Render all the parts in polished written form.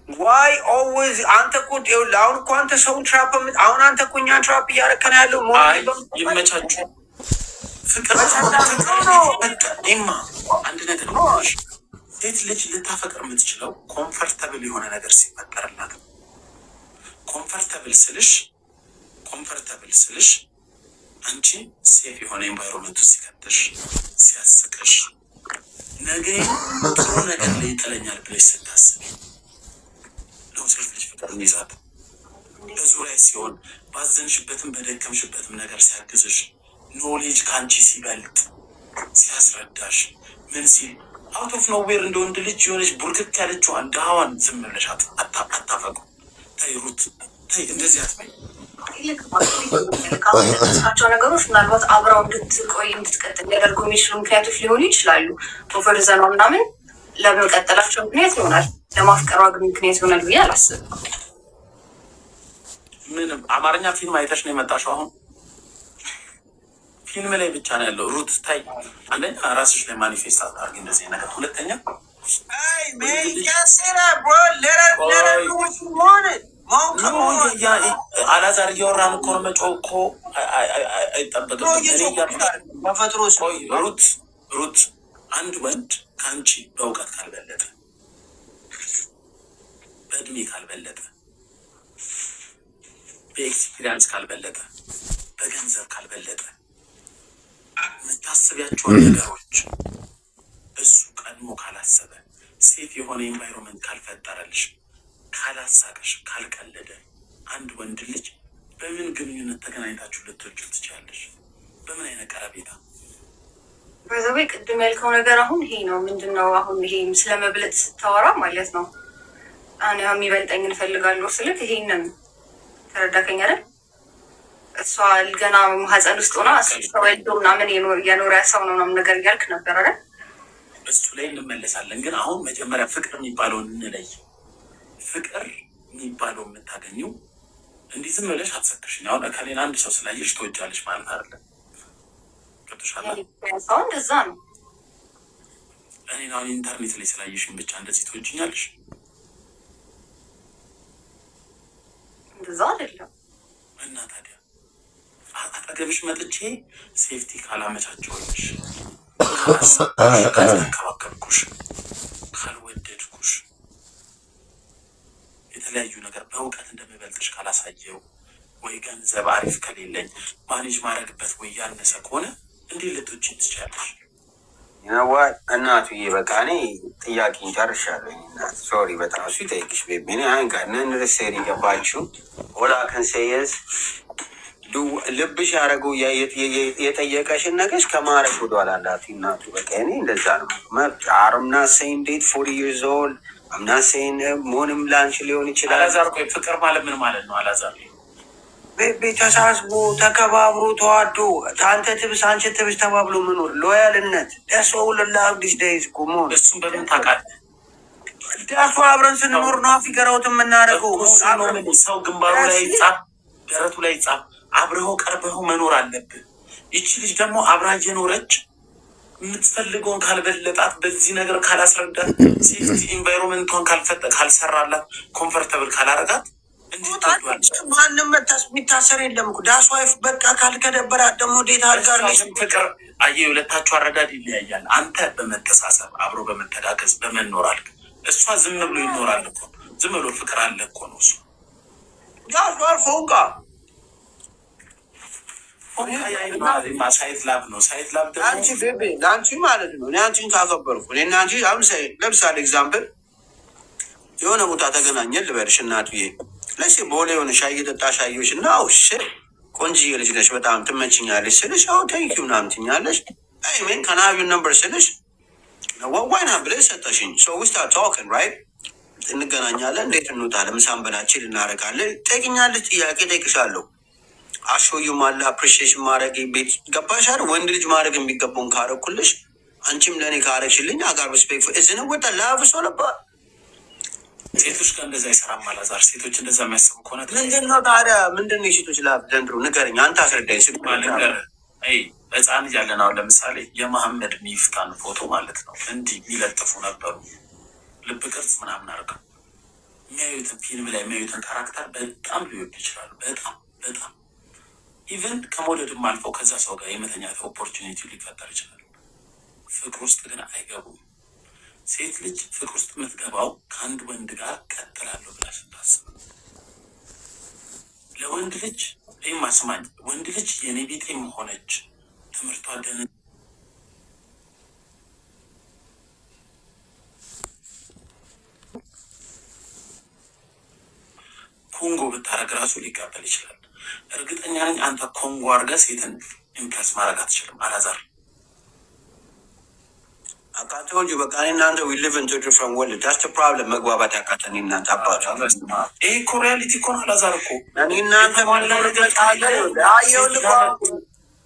ዋይ ኦልዌይዝ አንተ እኮ አሁን እኮ አንተ ሰውን ትራፕ አሁን አንተ እኮ እኛን ትራፕ እያደረከን ያለው ይመቻችሁ። ፍቅር ማ አንድ ነገር ሴት ልጅ ልታፈቅር የምትችለው ኮምፈርተብል የሆነ ነገር ሲፈጠርላት። ኮምፈርተብል ስልሽ አንቺ ሴፍ የሆነ ኤንቫይሮንመንቱ ሲከትሽ፣ ሲያስቅሽ፣ ነገ ጥሩ ነገር ላይ ይጥለኛል ብለሽ ስታስብ ነው ሴት ልጅ ፍቅር ይዛት። በዙሪያ ሲሆን ባዘንሽበትም በደከምሽበትም ነገር ሲያግዝሽ፣ ኖሌጅ ከአንቺ ሲበልጥ ሲያስረዳሽ፣ ምን ሲል አውት ኦፍ ኖዌር እንደ ወንድ ልጅ የሆነች ቡርክክ ያለችዋን ድሃዋን ዝም ብለሽ አታፈቁ። ተይ ሩት ተይ፣ እንደዚህ አትበይ። ቸው ነገሮች ምናልባት አብረው እንድትቆይ እንድትቀጥል ሊያደርጉ የሚችሉ ምክንያቶች ሊሆኑ ይችላሉ። ኦቨርዘኗ ምናምን ለመቀጠላቸው ምክንያት ይሆናል። ለማፍቀሯ ግን ምክንያት ይሆናል ብዬ አላስብም። ምንም አማርኛ ፊልም አይተሽ ነው የመጣሽው? አሁን ፊልም ላይ ብቻ ነው ያለው። ሩት ታይ፣ አንደኛ ራስሽ ላይ ማኒፌስት አድርጊ እንደዚህ ነገር። ሁለተኛ አላዛር እያወራን እኮ ነው። መጮህ እኮ አይጠበቅም። ሩት አንድ ወንድ ከአንቺ በእውቀት ካልበለጠ፣ በእድሜ ካልበለጠ፣ በኤክስፒሪንስ ካልበለጠ፣ በገንዘብ ካልበለጠ፣ የምታስቢያቸውን ነገሮች እሱ ቀድሞ ካላሰበ፣ ሴፍ የሆነ ኤንቫይሮንመንት ካልፈጠረልሽ፣ ካላሳቀሽ፣ ካልቀለደ አንድ ወንድ ልጅ በምን ግንኙነት ተገናኝታችሁ ልትወጪው ትችላለሽ? በምን አይነት ቀረቤታ? በዛው ቅድም ያልከው ነገር አሁን ይሄ ነው። ምንድነው አሁን ይሄ ስለመብለጥ ስታወራ ማለት ነው። እኔ የሚበልጠኝ እንፈልጋለሁ ስልክ ይሄንን ተረዳከኝ አይደል? እሷ ገና ማህፀን ውስጥ ሆና ተወልዶ ምናምን የኖረ ሰው ነው ምናምን ነገር እያልክ ነበር አይደል? እሱ ላይ እንመለሳለን። ግን አሁን መጀመሪያ ፍቅር የሚባለውን እንለይ። ፍቅር የሚባለው የምታገኘው እንዲህ ዝም ብለሽ አትሰክሽኝ። አሁን እከሌን አንድ ሰው ስላየሽ ትወጃለሽ ማለት አይደለም። ቅዱሻላ ሰው እንደዛ ነው። እኔ አሁን ኢንተርኔት ላይ ስላየሽኝ ብቻ እንደዚህ ትወጂኛለሽ? እንደዛ አይደለም። እና ታዲያ አጠገብሽ መጥቼ ሴፍቲ ካላመቻቸውልሽ፣ ካልተንከባከብኩሽ፣ ካልወደድኩሽ፣ የተለያዩ ነገር በእውቀት እንደምበልጥሽ ካላሳየው፣ ወይ ገንዘብ አሪፍ ከሌለኝ ማኔጅ ማድረግበት ወይ ያነሰ ከሆነ እንዲህ ልትወጪኝ ትችያለሽ? ይነዋት እናቱዬ፣ በቃ እኔ ጥያቄን ጨርሻለሁ። እናት ሶሪ፣ በጣም እሱ ይጠይቅሽ ቤቢ። እኔ ነን ርሴር ይገባችሁ ኦላ ከንሴየዝ ልብሽ ያደረገው የጠየቀሽን ነገሽ ከማረግ ወደኋላ እንዳት እናቱ። በቃ እኔ እንደዛ ነው መብት አርምና ሰይን ዴት 40 years old አምና ሰይን መሆንም ላንች ሊሆን ይችላል። አላዛር ቆይ፣ ፍቅር ማለት ምን ማለት ነው አላዛር? ተሳስቦ ተከባብሮ ተዋዶ አንተ ትብስ አንቺ ትብስ ተባብሎ መኖር ሎያልነት ደስ ውልላ ዲስ ዴይዝ እኮ መሆን። እሱም በምን ታውቃለህ? ደሱ አብረን ስንኖር ነው ፊገራውት የምናደርገው። ሰው ግንባሩ ላይ ጻፍ፣ ደረቱ ላይ ጻፍ፣ አብረኸው ቀርበኸው መኖር አለብህ። ይቺ ልጅ ደግሞ አብራ እየኖረች የምትፈልገውን ካልበለጣት፣ በዚህ ነገር ካላስረዳት፣ ሴፍቲ ኢንቫይሮንመንቷን ካልሰራላት፣ ኮምፈርተብል ካላረጋት ማንም የሚታሰር የለም እኮ ዳስ ዋይፍ በቃ ካልከደበራት ደግሞ ዴታ አልጋር ፍቅር አየ የሁለታችሁ አረዳድ ይለያያል። አንተ በመተሳሰብ አብሮ በመተዳገዝ በመኖር አልክ፣ እሷ ዝም ብሎ ይኖራል እኮ። ዝም ብሎ ፍቅር አለ እኮ ነው እሱ ዳስ ዋይፍ ሳይት ላብ ነው። ሳይት ላብ ደግሞ አንቺ ቤቤ ለአንቺ ማለት ነው። እኔ አንቺን ካከበርኩ እኔ እና አንቺ ለምሳሌ ኤግዛምፕል የሆነ ቦታ ተገናኘን ልበልሽ እናትዬ፣ ለሽ ቦሌ የሆነ ሻይ እየጠጣሽ አየሁሽ እና ውሽ ቆንጅዬ ልጅ ነሽ በጣም ትመችኛለሽ ስልሽ ቴንኪው ምናምን ትኛለሽ። ሜን ከናቢውን ነበር ስልሽ ዋይና ብለሽ ሰጠሽኝ። ውስጥ ታወቅን ራይት እንገናኛለን። እንዴት እንውጣለን? ምሳን በላችን ልናረጋለን። ጠይቅኛለች፣ ጥያቄ ጠይቅሻለሁ። አሾዩ ማለ አፕሪሺዬሽን ማድረግ ቤት ገባሻል። ወንድ ልጅ ማድረግ የሚገባውን ካረኩልሽ አንቺም ለእኔ ካረግሽልኝ አጋር ሪስፔክት እዝን ወጣ ላፍሶ ነበር። ሴቶች ጋር እንደዛ አይሰራም አላዛር። ሴቶች እንደዛ የሚያስቡ ከሆነ ምንድን ነው ታዲያ? ምንድን ነው የሴቶች ላፍ ዘንድሮ? ንገረኝ አንተ አስረዳኝ። ህፃን እያለን አሁን ለምሳሌ የመሐመድ ሚፍታን ፎቶ ማለት ነው እንዲህ የሚለጥፉ ነበሩ፣ ልብ ቅርጽ ምናምን አድርገው የሚያዩትን ፊልም ላይ የሚያዩትን ካራክተር በጣም ሊወዱ ይችላሉ። በጣም በጣም ኢቨን ከመውደድም አልፈው ከዛ ሰው ጋር የመተኛት ኦፖርቹኒቲ ሊፈጠር ይችላል። ፍቅር ውስጥ ግን አይገቡም። ሴት ልጅ ፍቅር ውስጥ የምትገባው ከአንድ ወንድ ጋር ቀጥላለሁ ብላ ስታስብ፣ ለወንድ ልጅ ይህ ማስማኝ ወንድ ልጅ የኔ ቤቴም ሆነች ትምህርቷ ደህን ኮንጎ ብታረግ ራሱ ሊቀበል ይችላል። እርግጠኛ ነኝ አንተ ኮንጎ አድርገህ ሴትን ኢምፕረስ ማድረግ አትችልም። አላዛር አቃተውንጂ በቃ እናንተ ዊ ሊቭ ኢን ቱ ዲፍረንት ወርልድ ዳትስ ዘ ፕሮብለም። መግባባት ያቃተን እናንተ አባቱ ይሄ እኮ ሪያሊቲ እኮ ነው። አላዛር እኮ እኔ እናንተ የምኖርበት ሀገር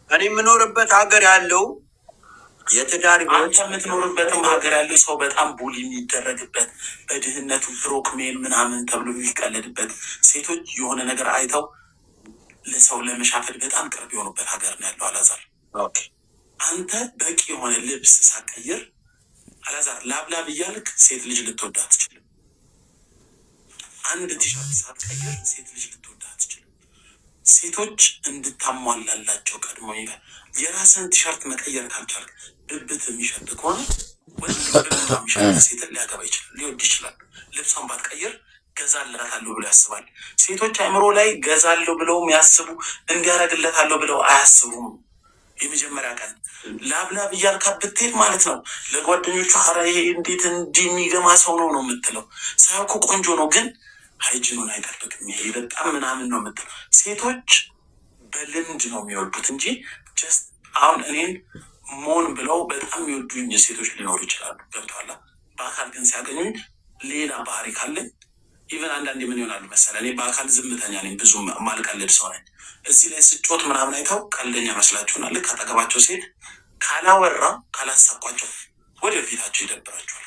እኔ የምኖርበት ሀገር ያለው የትዳር አንተ የምትኖርበትም ሀገር ያለው ሰው በጣም ቡሊ የሚደረግበት በድህነቱ ብሮክሜን ምናምን ተብሎ የሚቀለድበት ሴቶች የሆነ ነገር አይተው ለሰው ለመሻፈድ በጣም ቅርብ የሆኑበት ሀገር ነው ያለው አላዛር። አንተ በቂ የሆነ ልብስ ሳትቀይር አላዛር ላብላብ እያልክ ሴት ልጅ ልትወዳ አትችልም። አንድ ቲሸርት ሳትቀይር ሴት ልጅ ልትወዳ አትችልም። ሴቶች እንድታሟላላቸው ቀድሞ ይላል። የራስን ቲሸርት መቀየር ካልቻልክ ብብት የሚሸጥ ከሆነ ወንድ ብብት የሚሸጥ ሴትን ሊያገባ ይችላል፣ ሊወድ ይችላል። ልብሷን ባትቀይር ገዛላታለሁ ብሎ ያስባል። ሴቶች አእምሮ ላይ ገዛለሁ ብለው የሚያስቡ እንዲያረግለታለሁ ብለው አያስቡም። የመጀመሪያ ቀን ላብላብ እያልካ ብትሄድ ማለት ነው ለጓደኞቹ ኧረ ይሄ እንዴት እንዲህ የሚገማ ሰው ነው ነው የምትለው። ሳያውቁ ቆንጆ ነው ግን ሃይጂኑን አይጠብቅም ይሄ በጣም ምናምን ነው የምትለው። ሴቶች በልምድ ነው የሚወዱት እንጂ ጀስት አሁን እኔን ሞን ብለው በጣም የሚወዱኝ ሴቶች ሊኖሩ ይችላሉ። ገብቶሃል? በአካል ግን ሲያገኙኝ ሌላ ባህሪ ካለኝ ኢቨን አንዳንዴ ምን ይሆናሉ መሰለህ፣ እኔ በአካል ዝምተኛ ነኝ፣ ብዙ ማልቀልድ ሰው ነኝ። እዚህ ላይ ስጮት ምናምን አይተው ቀልደኛ መስላችሁና ልክ አጠገባቸው ሴት ካላወራ ካላሳቋቸው ወደ ፊታቸው ይደብራቸዋል።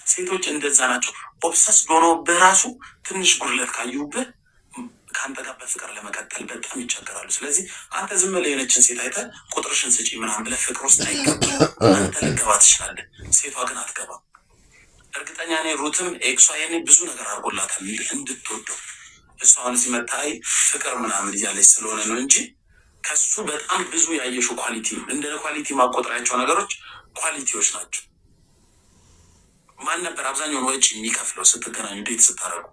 ሴቶች እንደዛ ናቸው። ኦብሰስ ዶኖ በራሱ ትንሽ ጉድለት ካዩብህ ከአንተ ጋር በፍቅር ለመቀጠል በጣም ይቸገራሉ። ስለዚህ አንተ ዝም ብለህ የሆነችን ሴት አይተህ ቁጥርሽን ስጪ ምናምን ብለህ ፍቅር ውስጥ አይገባም። አንተ ልገባ ትችላለህ፣ ሴቷ ግን አትገባም። እርግጠኛ ነኝ ሩትም ኤክሷ የኔ ብዙ ነገር አድርጎላታል እንድትወደው። እሷ አሁን እዚህ መታይ ፍቅር ምናምን እያለች ስለሆነ ነው እንጂ ከሱ በጣም ብዙ ያየሽው ኳሊቲ እንደ ኳሊቲ ማቆጠሪያቸው ነገሮች ኳሊቲዎች ናቸው። ማን ነበር አብዛኛውን ወጪ የሚከፍለው ስትገናኙ ዴት ስታረጉ?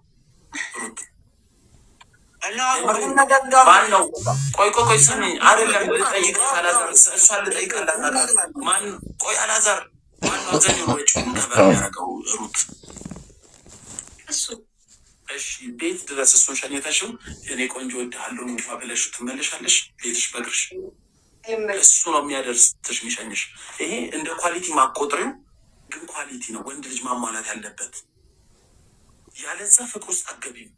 ሩት ማን ነው? ቆይ ስሚኝ፣ አይደለም ልጠይቅ አላዛር፣ እሷን ልጠይቅ አላዛር። ማን ቆይ አላዛር ማነው አብዛኛውን ወጪ ከበር የሚያደርገው? ሩት እሱ። እሺ ቤት ድረስ እሱን ሸኝተሽው እኔ ቆንጆ ወድሃለሁ እንኳ ብለሽ ትመለሻለሽ ቤትሽ በእግርሽ? እሱ ነው የሚያደርስሽ የሚሸኝሽ። ይሄ እንደ ኳሊቲ ማቆጥሪው ግን ኳሊቲ ነው ወንድ ልጅ ማሟላት ያለበት። ያለዛ ፍቅር ውስጥ አትገቢም።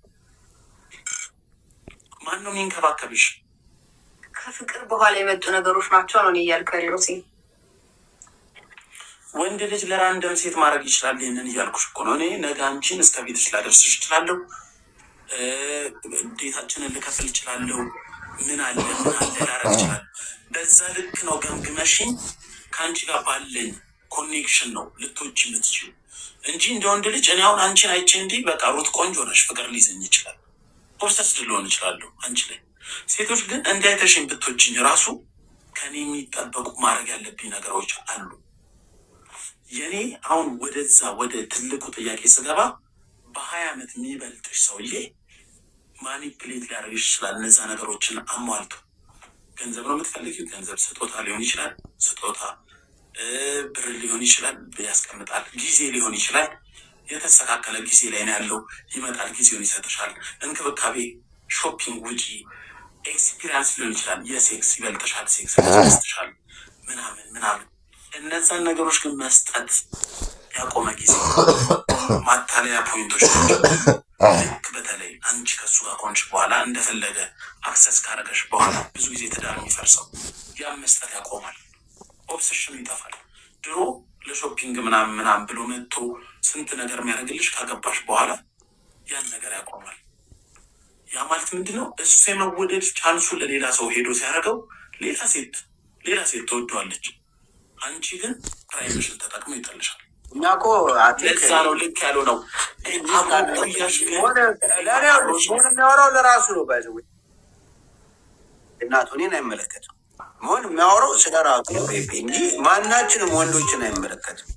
ማን ነው የሚንከባከብሽ? ከፍቅር በኋላ የመጡ ነገሮች ናቸው ነው እያልኩ ያለው። ወንድ ልጅ ለራንደም ሴት ማድረግ ይችላል። ይህንን እያልኩሽ እኮ ነው። እኔ ነገ አንቺን እስከ ቤትሽ ላደርስሽ እችላለሁ፣ ዴታችንን ልከፍል እችላለሁ፣ ምን አለ ላረግ እችላለሁ። በዛ ልክ ነው ገምግመሽኝ ከአንቺ ጋር ባለኝ ኮኔክሽን ነው ልትወጪ የምትችይው እንጂ እንደ ወንድ ልጅ እኔ አሁን አንቺን አይቼ እንዲህ በቃ ሩት ቆንጆ ነሽ ፍቅር ሊይዘኝ ይችላል፣ ኦብሰስ ልሆን እችላለሁ አንቺ ላይ። ሴቶች ግን እንዲያይተሽኝ ብትወጪኝ ራሱ ከኔ የሚጠበቁ ማድረግ ያለብኝ ነገሮች አሉ። የኔ አሁን ወደዛ ወደ ትልቁ ጥያቄ ስገባ በ20 ዓመት የሚበልጥሽ ሰውዬ ማኒፕሌት ሊያደርግሽ ይችላል። እነዛ ነገሮችን አሟልቶ ገንዘብ ነው የምትፈልጊው፣ ገንዘብ ስጦታ ሊሆን ይችላል፣ ስጦታ ብር ሊሆን ይችላል፣ ያስቀምጣል። ጊዜ ሊሆን ይችላል፣ የተስተካከለ ጊዜ ላይ ነው ያለው፣ ይመጣል፣ ጊዜውን ይሰጥሻል። እንክብካቤ፣ ሾፒንግ፣ ውጪ፣ ኤክስፒሪንስ ሊሆን ይችላል። የሴክስ ይበልጥሻል፣ ሴክስ ይበልጥሻል፣ ምናምን እነዛን ነገሮች ግን መስጠት ያቆመ ጊዜ ማታለያ ፖይንቶች ናቸው። ልክ በተለይ አንቺ ከሱ ጋር ከሆንሽ በኋላ እንደፈለገ አክሰስ ካረገሽ በኋላ ብዙ ጊዜ ትዳር የሚፈርሰው ያን መስጠት ያቆማል። ኦብሴሽኑ ይጠፋል። ድሮ ለሾፒንግ ምናምን ብሎ መጥቶ ስንት ነገር የሚያደርግልሽ ካገባሽ በኋላ ያን ነገር ያቆማል። ያ ማለት ምንድነው? እሱ የመወደድ ቻንሱ ለሌላ ሰው ሄዶ ሲያደርገው ሌላ ሴት ተወደዋለች። አንቺ ግን ፕራይቬሽን ተጠቅሞ ይጠልሻል። እኛ እኮ ለዛ ነው ልክ ያለው ነው። የሚያወራው ለራሱ ነው። ባይዘ እናቱ እኔን አይመለከትም። መሆን የሚያወራው ስለ ራሱ እንጂ ማናችንም ወንዶችን አይመለከትም።